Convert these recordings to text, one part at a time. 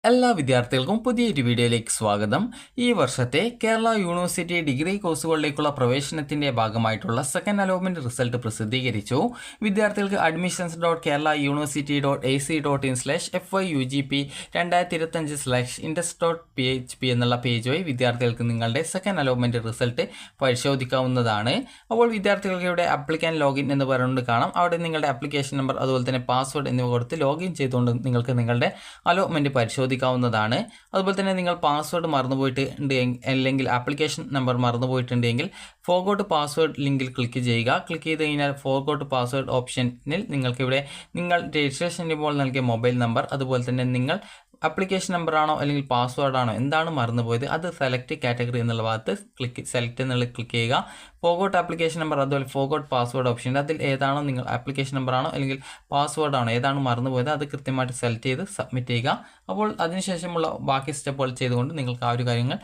എല്ലാ വിദ്യാർത്ഥികൾക്കും പുതിയൊരു വീഡിയോയിലേക്ക് സ്വാഗതം. ഈ വർഷത്തെ കേരള യൂണിവേഴ്സിറ്റി ഡിഗ്രി കോഴ്സുകളിലേക്കുള്ള പ്രവേശനത്തിന്റെ ഭാഗമായിട്ടുള്ള സെക്കൻഡ് അലോട്ട്മെന്റ് റിസൾട്ട് പ്രസിദ്ധീകരിച്ചു. വിദ്യാർത്ഥികൾക്ക് admissions.kerala-university.ac.in/fyugp 2025/index.php എന്നുള്ള പേജ് വഴി വിദ്യാർത്ഥികൾക്ക് നിങ്ങളുടെ സെക്കൻഡ് അലോട്ട്മെന്റ് റിസൾട്ട് പരിശോധിക്കാവുന്നതാണ്. അപ്പോൾ വിദ്യാർത്ഥികൾക്ക് ഇവിടെ അപ്ലിക്കൻ ലോഗിൻ എന്ന് പറയുന്നത് കാണാം. അവിടെ നിങ്ങളുടെ ആപ്ലിക്കേഷൻ നമ്പർ അതുപോലെ തന്നെ പാസ്വേഡ് എന്നിവ കൊടുത്ത് ലോഗിൻ ചെയ്തുകൊണ്ട് നിങ്ങൾക്ക് നിങ്ങളുടെ അലോട്ട്മെന്റ് പരിശോധിക്കാവുന്നതാണ്. അതുപോലെ തന്നെ നിങ്ങൾ പാസ്വേഡ് മറന്നുപോയിട്ടുണ്ട് അല്ലെങ്കിൽ ആപ്ലിക്കേഷൻ നമ്പർ മറന്നുപോയിട്ടുണ്ടെങ്കിൽ ഫോർഗോട്ട് പാസ്വേഡ് ലിങ്കിൽ ക്ലിക്ക് ചെയ്യുക. ക്ലിക്ക് ചെയ്ത് കഴിഞ്ഞാൽ ഫോർഗോട്ട് പാസ്വേഡ് ഓപ്ഷനിൽ നിങ്ങൾക്കിവിടെ നിങ്ങൾ രജിസ്ട്രേഷൻ ചെയ്യുമ്പോൾ നൽകിയ മൊബൈൽ നമ്പർ അതുപോലെ തന്നെ നിങ്ങൾ ആപ്ലിക്കേഷൻ നമ്പറാണോ അല്ലെങ്കിൽ പാസ്വേഡാണോ എന്താണ് മറന്നുപോയത് അത് സെലക്ട് കാറ്റഗറി എന്നുള്ള ഭാഗത്ത് സെലക്ട് എന്നുള്ളത് ക്ലിക്ക് ചെയ്യുക. ഫോർഗോട്ട് ആപ്ലിക്കേഷൻ നമ്പർ അതുപോലെ ഫോർഗോട്ട് പാസ്വേഡ് ഓപ്ഷൻ അതിൽ ഏതാണോ നിങ്ങൾ ആപ്ലിക്കേഷൻ നമ്പറാണോ അല്ലെങ്കിൽ പാസ്വേഡാണോ ഏതാണ് മറന്നുപോയത് അത് കൃത്യമായിട്ട് സെലക്ട് ചെയ്ത് സബ്മിറ്റ് ചെയ്യുക. അപ്പോൾ അതിനുശേഷമുള്ള ബാക്കി സ്റ്റെപ്പുകൾ ചെയ്തുകൊണ്ട് നിങ്ങൾക്ക് ആ ഒരു കാര്യങ്ങൾ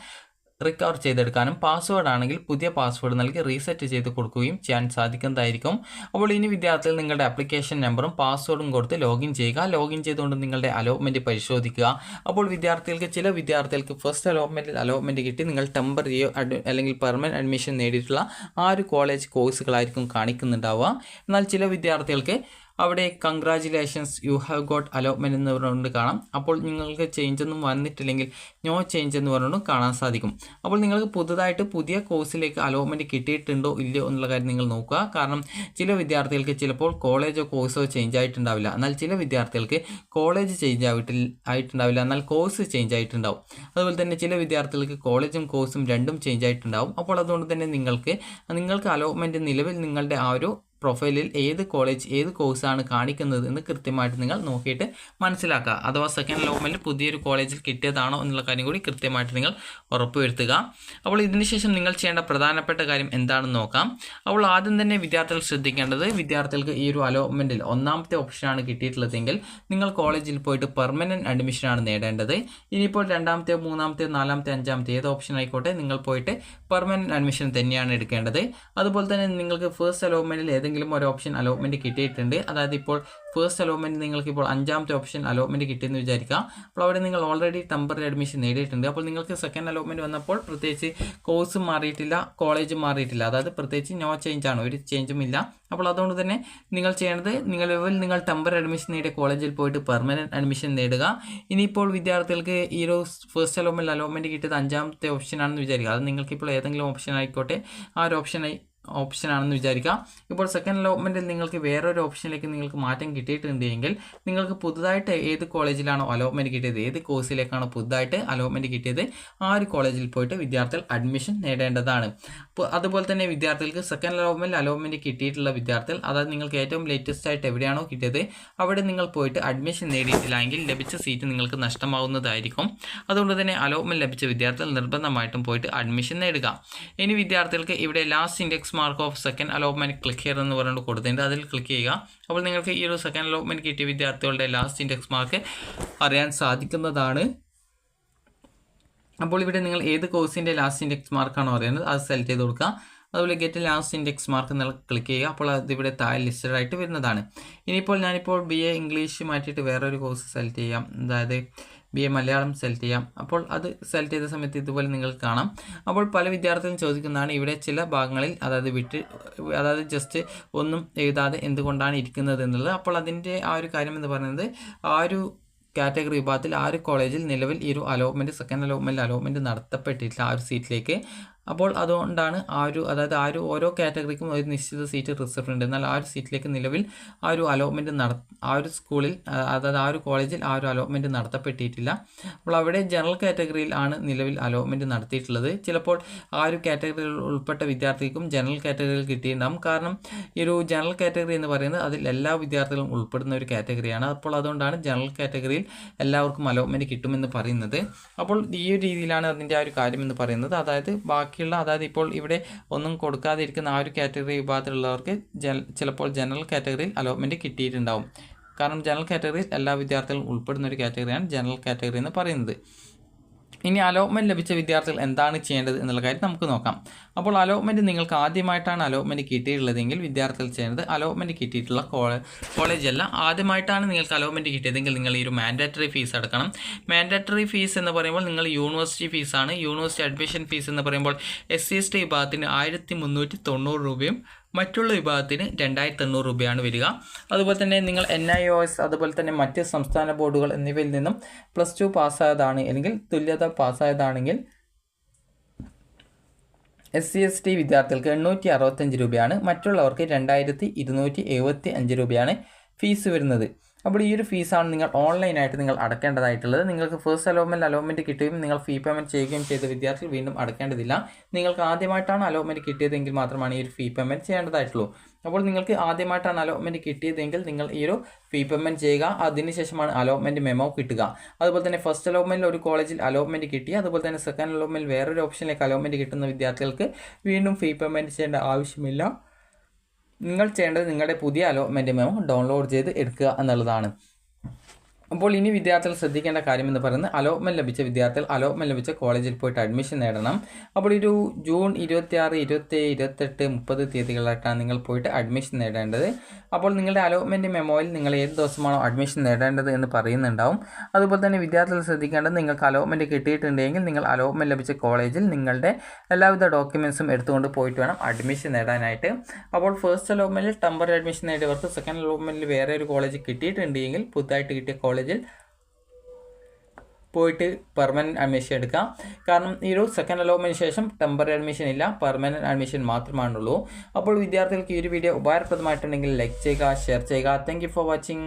റിക്കവർ ചെയ്തെടുക്കാനും പാസ്വേഡ് ആണെങ്കിൽ പുതിയ പാസ്വേഡ് നൽകി റീസെറ്റ് ചെയ്ത് കൊടുക്കുകയും ചെയ്യാൻ സാധിക്കുന്നതായിരിക്കും. അപ്പോൾ ഇനി വിദ്യാർത്ഥികൾ നിങ്ങളുടെ ആപ്ലിക്കേഷൻ നമ്പറും പാസ്വേഡും കൊടുത്ത് ലോഗിൻ ചെയ്യുക. ലോഗിൻ ചെയ്തുകൊണ്ട് നിങ്ങളുടെ അലോട്ട്മെന്റ് പരിശോധിക്കുക. അപ്പോൾ ചില വിദ്യാർത്ഥികൾക്ക് ഫസ്റ്റ് അലോട്ട്മെന്റ് കിട്ടി നിങ്ങൾ ടെമ്പററിയോ അല്ലെങ്കിൽ പെർമനന്റ് അഡ്മിഷൻ നേടിയിട്ടുള്ള ആ ഒരു കോളേജ് കോഴ്സുകളായിരിക്കും കാണിക്കുന്നുണ്ടാവുക. എന്നാൽ ചില വിദ്യാർത്ഥികൾക്ക് അവിടെ congratulations you have got allotment എന്ന് പറഞ്ഞുകൊണ്ട് കാണാം. അപ്പോൾ നിങ്ങൾക്ക് ചേഞ്ച് ഒന്നും വന്നിട്ടില്ലെങ്കിൽ നോ ചേഞ്ച് എന്ന് പറഞ്ഞുകൊണ്ട് കാണാൻ സാധിക്കും. അപ്പോൾ നിങ്ങൾക്ക് പുതിയ കോഴ്സിലേക്ക് അലോട്ട്മെന്റ് കിട്ടിയിട്ടുണ്ടോ ഇല്ലയോ എന്നുള്ള കാര്യം നിങ്ങൾ നോക്കുക. കാരണം ചില വിദ്യാർത്ഥികൾക്ക് ചിലപ്പോൾ കോളേജോ കോഴ്സോ ചേഞ്ച് ആയിട്ടുണ്ടാവില്ല. എന്നാൽ ചില വിദ്യാർത്ഥികൾക്ക് കോളേജ് ചേഞ്ച് ആയിട്ടുണ്ടാവില്ല എന്നാൽ കോഴ്സ് ചേഞ്ച് ആയിട്ടുണ്ടാവും. അതുപോലെ തന്നെ ചില വിദ്യാർത്ഥികൾക്ക് കോളേജും കോഴ്സും രണ്ടും ചേഞ്ച് ആയിട്ടുണ്ടാവും. അപ്പോൾ അതുകൊണ്ട് തന്നെ നിങ്ങൾക്ക് അലോട്ട്മെന്റ് നിലവിൽ നിങ്ങളുടെ ആ ഒരു പ്രൊഫൈലിൽ ഏത് കോളേജ് ഏത് കോഴ്സാണ് കാണിക്കുന്നത് എന്ന് കൃത്യമായിട്ട് നിങ്ങൾ നോക്കിയിട്ട് മനസ്സിലാക്കുക. അഥവാ സെക്കൻഡ് അലോട്ട്മെൻറ്റ് പുതിയൊരു കോളേജിൽ കിട്ടിയതാണോ എന്നുള്ള കാര്യം കൂടി കൃത്യമായിട്ട് നിങ്ങൾ ഉറപ്പുവരുത്തുക. അപ്പോൾ ഇതിനുശേഷം നിങ്ങൾ ചെയ്യേണ്ട പ്രധാനപ്പെട്ട കാര്യം എന്താണെന്ന് നോക്കാം. അപ്പോൾ ആദ്യം തന്നെ വിദ്യാർത്ഥികൾ ശ്രദ്ധിക്കേണ്ടത് വിദ്യാർത്ഥികൾക്ക് ഈ ഒരു അലോട്ട്മെൻറ്റിൽ ഒന്നാമത്തെ ഓപ്ഷനാണ് കിട്ടിയിട്ടുള്ളതെങ്കിൽ നിങ്ങൾ കോളേജിൽ പോയിട്ട് പെർമനൻറ്റ് അഡ്മിഷനാണ് നേടേണ്ടത്. ഇനിയിപ്പോൾ രണ്ടാമത്തെയോ മൂന്നാമത്തെയോ നാലാമത്തെ അഞ്ചാമത്തെ ഏത് ഓപ്ഷൻ ആയിക്കോട്ടെ നിങ്ങൾ പോയിട്ട് പെർമനൻറ്റ് അഡ്മിഷൻ തന്നെയാണ് എടുക്കേണ്ടത്. അതുപോലെ തന്നെ നിങ്ങൾക്ക് ഫസ്റ്റ് അലോട്ട്മെൻറ്റിൽ ഏതെങ്കിലും ഒരു ഓപ്ഷൻ അലോട്ട്മെന്റ് കിട്ടിയിട്ടുണ്ട്. അതായത് ഇപ്പോൾ ഫസ്റ്റ് അലോട്ട്മെന്റ് നിങ്ങൾക്ക് ഇപ്പോൾ അഞ്ചാമത്തെ ഓപ്ഷൻ അലോട്ട്മെന്റ് കിട്ടിയെന്ന് വിചാരിക്കുക. അപ്പോൾ അവിടെ നിങ്ങൾ ഓൾറെഡി ടെമ്പററി അഡ്മിഷൻ നേടിയിട്ടുണ്ട്. അപ്പോൾ നിങ്ങൾക്ക് സെക്കൻഡ് അലോട്ട്മെന്റ് വന്നപ്പോൾ പ്രത്യേകിച്ച് കോഴ്സ് മാറിയിട്ടില്ല കോളേജ് മാറിയിട്ടില്ല. അതായത് പ്രത്യേകിച്ച് നോ ചേഞ്ച് ആണ്, ഒരു ചേഞ്ചും ഇല്ല. അപ്പോൾ അതുകൊണ്ട് തന്നെ നിങ്ങൾ ചെയ്യേണ്ടത് നിങ്ങൾ ടെമ്പററി അഡ്മിഷൻ നേടിയ കോളേജിൽ പോയിട്ട് പെർമനന്റ് അഡ്മിഷൻ നേടുക. ഇനിയിപ്പോൾ വിദ്യാർത്ഥികൾക്ക് ഈ ഒരു ഫസ്റ്റ് അലോട്ട്മെന്റ് കിട്ടിയത് അഞ്ചാമത്തെ ഓപ്ഷനാണെന്ന് വിചാരിക്കുക. അത് നിങ്ങൾക്കിപ്പോൾ ഏതെങ്കിലും ഓപ്ഷൻ ആയിക്കോട്ടെ ആ ഒരു ഓപ്ഷനാണെന്ന് വിചാരിക്കുക. ഇപ്പോൾ സെക്കൻഡ് അലോട്ട്മെൻറ്റിൽ നിങ്ങൾക്ക് വേറൊരു ഓപ്ഷനിലേക്ക് നിങ്ങൾക്ക് മാറ്റം കിട്ടിയിട്ടുണ്ടെങ്കിൽ നിങ്ങൾക്ക് പുതുതായിട്ട് ഏത് കോളേജിലാണോ അലോട്ട്മെൻറ്റ് കിട്ടിയത് ഏത് കോഴ്സിലേക്കാണോ പുതുതായിട്ട് അലോട്ട്മെൻറ്റ് കിട്ടിയത് ആ ഒരു കോളേജിൽ പോയിട്ട് വിദ്യാർത്ഥികൾ അഡ്മിഷൻ നേടേണ്ടതാണ്. അപ്പോൾ അതുപോലെ തന്നെ വിദ്യാർത്ഥികൾക്ക് സെക്കൻഡ് അലോട്ട്മെൻറ്റ് കിട്ടിയിട്ടുള്ള വിദ്യാർത്ഥികൾ അതായത് നിങ്ങൾക്ക് ഏറ്റവും ലേറ്റസ്റ്റ് ആയിട്ട് എവിടെയാണോ കിട്ടിയത് അവിടെ നിങ്ങൾ പോയിട്ട് അഡ്മിഷൻ നേടിയിട്ടില്ല എങ്കിൽ ലഭിച്ച സീറ്റ് നിങ്ങൾക്ക് നഷ്ടമാവുന്നതായിരിക്കും. അതുകൊണ്ട് തന്നെ അലോട്ട്മെൻറ്റ് ലഭിച്ച വിദ്യാർത്ഥികൾ നിർബന്ധമായിട്ടും പോയിട്ട് അഡ്മിഷൻ നേടുക. ഇനി വിദ്യാർത്ഥികൾക്ക് ഇവിടെ last index mark of second allotment click here എന്ന് പറഞ്ഞുകൊണ്ട് കൊടുത്തിട്ടുണ്ട്. അതിൽ ക്ലിക്ക് ചെയ്യുക. അപ്പോൾ നിങ്ങൾക്ക് ഈ ഒരു സെക്കൻഡ് അലോട്ട്മെന്റ് കിട്ടിയ വിദ്യാർത്ഥികളുടെ ലാസ്റ്റ് ഇൻഡെക്സ് മാർക്ക് അറിയാൻ സാധിക്കുന്നതാണ്. അപ്പോൾ ഇവിടെ നിങ്ങൾ ഏത് കോഴ്സിൻ്റെ ലാസ്റ്റ് ഇൻഡെക്സ് മാർക്കാണോ അറിയുന്നത് അത് സെലക്ട് ചെയ്ത് കൊടുക്കുക. അതുപോലെ ഗെറ്റ് ലാസ്റ്റ് ഇൻഡെക്സ് മാർക്ക് എന്നുള്ള ക്ലിക്ക് ചെയ്യുക. അപ്പോൾ അതിവിടെ താഴെ ലിസ്റ്റഡ് ആയിട്ട് വരുന്നതാണ്. ഞാനിപ്പോൾ BA ഇംഗ്ലീഷ് മാറ്റിയിട്ട് വേറൊരു കോഴ്സ് സെലക്ട് ചെയ്യാം. അതായത് BA മലയാളം സെലക്ട് ചെയ്യാം. അപ്പോൾ അത് സെലക്ട് ചെയ്ത സമയത്ത് ഇതുപോലെ നിങ്ങൾക്ക് കാണാം. അപ്പോൾ പല വിദ്യാർത്ഥികളും ചോദിക്കുന്നതാണ് ഇവിടെ ചില ഭാഗങ്ങളിൽ അതായത് ജസ്റ്റ് ഒന്നും എഴുതാതെ എന്തുകൊണ്ടാണ് ഇരിക്കുന്നത് എന്നുള്ളത്. അപ്പോൾ അതിൻ്റെ ആ ഒരു കാര്യം എന്ന് പറയുന്നത് ആ ഒരു കാറ്റഗറി വിഭാഗത്തിൽ ആ ഒരു കോളേജിൽ നിലവിൽ ഈ ഒരു സെക്കൻഡ് അലോട്ട്മെൻറ്റ് നടത്തപ്പെട്ടിട്ടില്ല ആ ഒരു സീറ്റിലേക്ക്. അപ്പോൾ അതുകൊണ്ടാണ് അതായത് ഓരോ കാറ്റഗറിക്കും ഒരു നിശ്ചിത സീറ്റ് റിസർവ് ഉണ്ട്. എന്നാൽ ആ ഒരു സീറ്റിലേക്ക് നിലവിൽ ആ ഒരു സ്കൂളിൽ അതായത് ആ ഒരു കോളേജിൽ ആ ഒരു അലോട്ട്മെൻറ്റ് നടത്തപ്പെട്ടിട്ടില്ല. അപ്പോൾ അവിടെ ജനറൽ കാറ്റഗറിയിൽ ആണ് നിലവിൽ അലോട്ട്മെൻറ്റ് നടത്തിയിട്ടുള്ളത്. ചിലപ്പോൾ ആ ഒരു കാറ്റഗറിയിൽ ഉൾപ്പെട്ട വിദ്യാർത്ഥിക്കും ജനറൽ കാറ്റഗറിയിൽ കിട്ടിയിട്ടുണ്ടാകും. കാരണം ഈ ഒരു ജനറൽ കാറ്റഗറി എന്ന് പറയുന്നത് അതിൽ എല്ലാ വിദ്യാർത്ഥികളും ഉൾപ്പെടുന്ന ഒരു കാറ്റഗറിയാണ്. അപ്പോൾ അതുകൊണ്ടാണ് ജനറൽ കാറ്റഗറിയിൽ എല്ലാവർക്കും അലോട്ട്മെൻറ്റ് കിട്ടുമെന്ന് പറയുന്നത്. അപ്പോൾ ഈ ഒരു രീതിയിലാണ് അതിൻ്റെ ആ ഒരു കാര്യം എന്ന് പറയുന്നത്. അതായത് അതായത് ഇപ്പോൾ ഇവിടെ ഒന്നും കൊടുക്കാതിരിക്കുന്ന ആ ഒരു കാറ്റഗറി വിഭാഗത്തിലുള്ളവർക്ക് ചിലപ്പോൾ ജനറൽ കാറ്റഗറിയിൽ അലോട്ട്മെൻറ്റ് കിട്ടിയിട്ടുണ്ടാവും. കാരണം ജനറൽ കാറ്റഗറിയിൽ എല്ലാ വിദ്യാർത്ഥികളും ഉൾപ്പെടുന്ന ഒരു കാറ്റഗറിയാണ് ജനറൽ കാറ്റഗറി എന്ന് പറയുന്നത്. ഇനി അലോട്ട്മെൻറ്റ് ലഭിച്ച വിദ്യാർത്ഥികൾ എന്താണ് ചെയ്യേണ്ടത് എന്നുള്ള കാര്യം നമുക്ക് നോക്കാം. അപ്പോൾ അലോട്ട്മെൻറ്റ് നിങ്ങൾക്ക് ആദ്യമായിട്ടാണ് അലോട്ട്മെൻറ്റ് കിട്ടിയിട്ടുള്ളതെങ്കിൽ വിദ്യാർത്ഥികൾ ചെയ്യുന്നത് അലോട്ട്മെൻറ്റ് കിട്ടിയിട്ടുള്ള കോളേജല്ല, ആദ്യമായിട്ടാണ് നിങ്ങൾക്ക് അലോട്ട്മെൻറ്റ് കിട്ടിയതെങ്കിൽ നിങ്ങൾ ഈ ഒരു മാൻഡേറ്ററി ഫീസ് അടക്കണം. മാൻഡേറ്ററി ഫീസ് എന്ന് പറയുമ്പോൾ നിങ്ങൾ യൂണിവേഴ്സിറ്റി ഫീസാണ്. യൂണിവേഴ്സിറ്റി അഡ്മിഷൻ ഫീസ് എന്ന് പറയുമ്പോൾ SC/ST വിഭാഗത്തിന് 1390 രൂപയും മറ്റുള്ള വിഭാഗത്തിന് 2800 രൂപയാണ് വരിക. അതുപോലെ തന്നെ നിങ്ങൾ NIOS അതുപോലെ തന്നെ മറ്റ് സംസ്ഥാന ബോർഡുകൾ എന്നിവയിൽ നിന്നും +2 പാസ്സായതാണ് അല്ലെങ്കിൽ തുല്യത പാസ്സായതാണെങ്കിൽ SC/ST വിദ്യാർത്ഥികൾക്ക് 865 രൂപയാണ്, മറ്റുള്ളവർക്ക് 2275 രൂപയാണ് ഫീസ് വരുന്നത്. അപ്പോൾ ഈ ഒരു ഫീസാണ് നിങ്ങൾ ഓൺലൈനായിട്ട് നിങ്ങൾ അടക്കേണ്ടതായിട്ടുള്ളത്. നിങ്ങൾക്ക് ഫസ്റ്റ് അലോട്ട്മെൻറ്റ് കിട്ടുകയും നിങ്ങൾ ഫീ പേയ്മെൻറ്റ് ചെയ്യുകയും ചെയ്ത വിദ്യാർത്ഥികൾ വീണ്ടും അടക്കേണ്ടതില്ല. നിങ്ങൾക്ക് ആദ്യമായിട്ടാണ് അലോട്ട്മെൻറ്റ് കിട്ടിയതെങ്കിൽ മാത്രമാണ് ഈ ഒരു ഫീ പേയ്മെൻറ്റ് ചെയ്യേണ്ടതായിട്ടുള്ളൂ. അപ്പോൾ നിങ്ങൾക്ക് ആദ്യമായിട്ടാണ് അലോട്ട്മെൻറ്റ് കിട്ടിയതെങ്കിൽ നിങ്ങൾ ഈ ഒരു ഫീ പേയ്മെൻറ്റ് ചെയ്യുക. അതിനുശേഷമാണ് അലോട്ട്മെൻറ്റ് മെമ്മോ കിട്ടുക. അതുപോലെ തന്നെ ഫസ്റ്റ് അലോട്ട്മെൻറ്റിൽ ഒരു കോളേജിൽ അലോട്ട്മെൻറ്റ് കിട്ടി, അതുപോലെ തന്നെ സെക്കൻഡ് അലോട്ട്മെൻറ്റിൽ വേറൊരു ഓപ്ഷനിലേക്ക് അലോട്ട്മെൻറ്റ് കിട്ടുന്ന വിദ്യാർത്ഥികൾക്ക് വീണ്ടും ഫീ പേയ്മെൻറ്റ് ചെയ്യേണ്ട ആവശ്യമില്ല. നിങ്ങൾ ചെയ്യേണ്ടത് നിങ്ങളുടെ പുതിയ അലോട്ട്മെൻറ്റ് മെമ്മോ ഡൗൺലോഡ് ചെയ്ത് എടുക്കുക എന്നുള്ളതാണ്. അപ്പോൾ ഇനി വിദ്യാർത്ഥികൾ ശ്രദ്ധിക്കേണ്ട കാര്യം എന്ന് പറയുന്നത് അലോട്ട്മെൻറ്റ് ലഭിച്ച വിദ്യാർത്ഥികൾ അലോട്ട്മെൻറ്റ് ലഭിച്ച കോളേജിൽ പോയിട്ട് അഡ്മിഷൻ നേടണം. അപ്പോൾ ഒരു ജൂൺ 26, 27, 28, 30 തീയതികളായിട്ടാണ് നിങ്ങൾ പോയിട്ട് അഡ്മിഷൻ നേടേണ്ടത്. അപ്പോൾ നിങ്ങളുടെ അലോട്ട്മെൻറ്റ് മെമ്മോയിൽ നിങ്ങൾ ഏത് ദിവസമാണോ അഡ്മിഷൻ നേടേണ്ടത് എന്ന് പറയുന്നുണ്ടാവും. അതുപോലെ തന്നെ വിദ്യാർത്ഥികൾ ശ്രദ്ധിക്കേണ്ടത് നിങ്ങൾക്ക് അലോട്ട്മെൻറ്റ് കിട്ടിയിട്ടുണ്ടെങ്കിൽ നിങ്ങൾ അലോട്ട്മെൻറ്റ് ലഭിച്ച കോളേജിൽ നിങ്ങളുടെ എല്ലാവിധ ഡോക്യുമെൻസും എടുത്തുകൊണ്ട് പോയിട്ട് വേണം അഡ്മിഷൻ നേടാനായിട്ട്. അപ്പോൾ ഫസ്റ്റ് അലോട്ട്മെൻറ്റിൽ ടെമ്പററി അഡ്മിഷൻ നേടിയവർക്ക് സെക്കൻഡ് അലോട്ട്മെൻറ്റിൽ വേറെ ഒരു കോളേജ് കിട്ടിയിട്ടുണ്ടെങ്കിൽ പുതുതായിട്ട് കിട്ടിയ കോളേജിൽ പോയിട്ട് പെർമനൻറ്റ് അഡ്മിഷൻ എടുക്കാം. കാരണം ഈ ഒരു സെക്കൻഡ് അലോട്ട്മെൻറ്റിന് ശേഷം ടെമ്പററി അഡ്മിഷൻ ഇല്ല, പെർമനൻറ്റ് അഡ്മിഷൻ മാത്രമാണുള്ളൂ. അപ്പോൾ വിദ്യാർത്ഥികൾക്ക് ഈ ഒരു വീഡിയോ ഉപകാരപ്രദമായിട്ടുണ്ടെങ്കിൽ ലൈക്ക് ചെയ്യുക, ഷെയർ ചെയ്യുക. Thank you for watching.